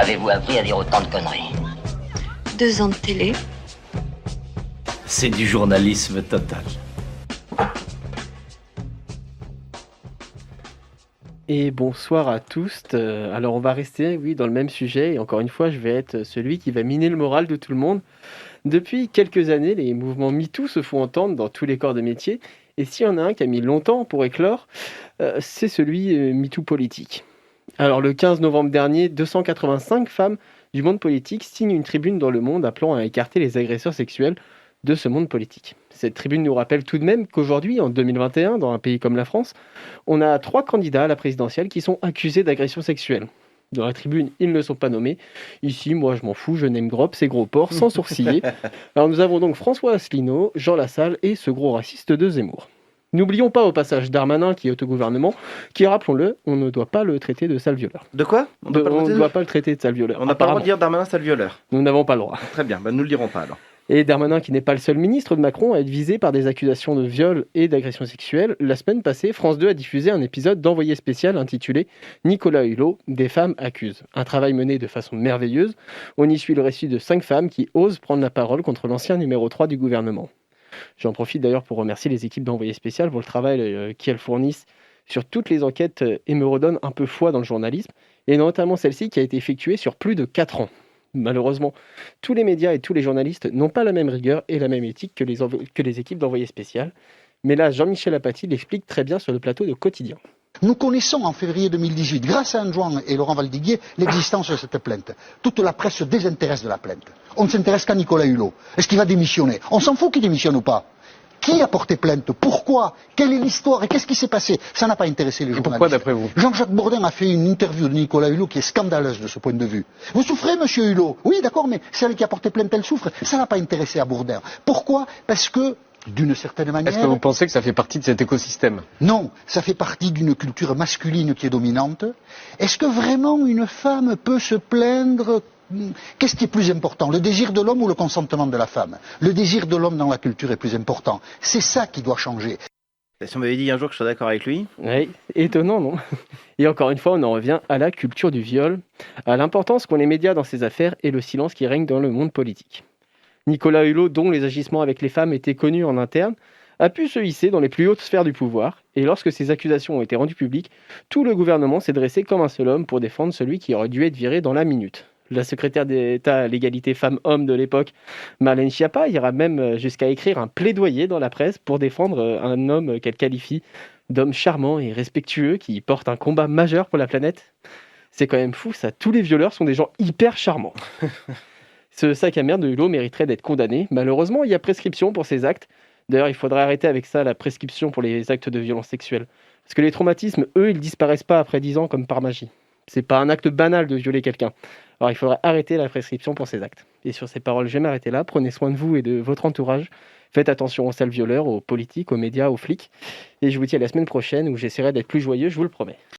avez-vous appris à dire autant de conneries? 2 ans de télé. C'est du journalisme total. Et bonsoir à tous. Alors on va rester, oui, dans le même sujet. Et encore une fois, je vais être celui qui va miner le moral de tout le monde. Depuis quelques années, les mouvements MeToo se font entendre dans tous les corps de métier. Et s'il y en a un qui a mis longtemps pour éclore, c'est celui MeToo politique. Alors le 15 novembre dernier, 285 femmes du monde politique signent une tribune dans Le Monde appelant à écarter les agresseurs sexuels de ce monde politique. Cette tribune nous rappelle tout de même qu'aujourd'hui, en 2021, dans un pays comme la France, on a 3 candidats à la présidentielle qui sont accusés d'agression sexuelle. Dans la tribune, ils ne sont pas nommés. Ici, moi, je m'en fous, je name drop ces gros porcs sans sourciller. Alors nous avons donc François Asselineau, Jean Lassalle et ce gros raciste de Zemmour. N'oublions pas au passage Darmanin qui est au gouvernement, qui, rappelons-le, on ne doit pas le traiter de sale violeur. De quoi? On On ne doit pas le traiter de sale violeur. On n'a pas le droit de dire Darmanin sale violeur. Nous n'avons pas le droit. Très bien, nous ne le dirons pas alors. Et Darmanin, qui n'est pas le seul ministre de Macron à être visé par des accusations de viol et d'agression sexuelle, la semaine passée, France 2 a diffusé un épisode d'Envoyé spécial intitulé « Nicolas Hulot, des femmes accusent ». Un travail mené de façon merveilleuse. On y suit le récit de 5 femmes qui osent prendre la parole contre l'ancien numéro 3 du gouvernement. J'en profite d'ailleurs pour remercier les équipes d'Envoyé spécial pour le travail qu'elles fournissent sur toutes les enquêtes et me redonnent un peu foi dans le journalisme, et notamment celle-ci qui a été effectuée sur plus de 4 ans. Malheureusement, tous les médias et tous les journalistes n'ont pas la même rigueur et la même éthique que les équipes d'Envoyé spécial. Mais là, Jean-Michel Apathy l'explique très bien sur le plateau de Quotidien. Nous connaissons en février 2018, grâce à Anne-Joan et Laurent Valdiguier, l'existence de cette plainte. Toute la presse se désintéresse de la plainte. On ne s'intéresse qu'à Nicolas Hulot. Est-ce qu'il va démissionner? On s'en fout qu'il démissionne ou pas. Qui a porté plainte? Pourquoi? Quelle est l'histoire? Et qu'est-ce qui s'est passé? Ça n'a pas intéressé les journalistes. Pourquoi d'après vous? Jean-Jacques Bourdin a fait une interview de Nicolas Hulot qui est scandaleuse de ce point de vue. Vous souffrez, monsieur Hulot? Oui, d'accord, mais celle qui a porté plainte, elle souffre. Ça n'a pas intéressé à Bourdin. Pourquoi? Parce que, d'une certaine manière... Est-ce que vous pensez que ça fait partie de cet écosystème? Non, ça fait partie d'une culture masculine qui est dominante. Est-ce que vraiment une femme peut se plaindre? Qu'est-ce qui est plus important, le désir de l'homme ou le consentement de la femme? Le désir de l'homme dans la culture est plus important. C'est ça qui doit changer. Si on m'avait dit un jour que je serais d'accord avec lui. Oui, étonnant, non? Et encore une fois, on en revient à la culture du viol, à l'importance qu'ont les médias dans ces affaires et le silence qui règne dans le monde politique. Nicolas Hulot, dont les agissements avec les femmes étaient connus en interne, a pu se hisser dans les plus hautes sphères du pouvoir, et lorsque ces accusations ont été rendues publiques, tout le gouvernement s'est dressé comme un seul homme pour défendre celui qui aurait dû être viré dans la minute. La secrétaire d'État à l'égalité femmes-hommes de l'époque, Marlène Schiappa, ira même jusqu'à écrire un plaidoyer dans la presse pour défendre un homme qu'elle qualifie d'homme charmant et respectueux qui porte un combat majeur pour la planète. C'est quand même fou, ça. Tous les violeurs sont des gens hyper charmants. Ce sac à merde de Hulot mériterait d'être condamné. Malheureusement, il y a prescription pour ces actes. D'ailleurs, il faudrait arrêter avec ça, la prescription pour les actes de violence sexuelle. Parce que les traumatismes, eux, ils disparaissent pas après 10 ans comme par magie. C'est pas un acte banal de violer quelqu'un. Alors il faudrait arrêter la prescription pour ces actes. Et sur ces paroles, je vais m'arrêter là. Prenez soin de vous et de votre entourage. Faites attention aux sales violeurs, aux politiques, aux médias, aux flics. Et je vous dis à la semaine prochaine où j'essaierai d'être plus joyeux, je vous le promets.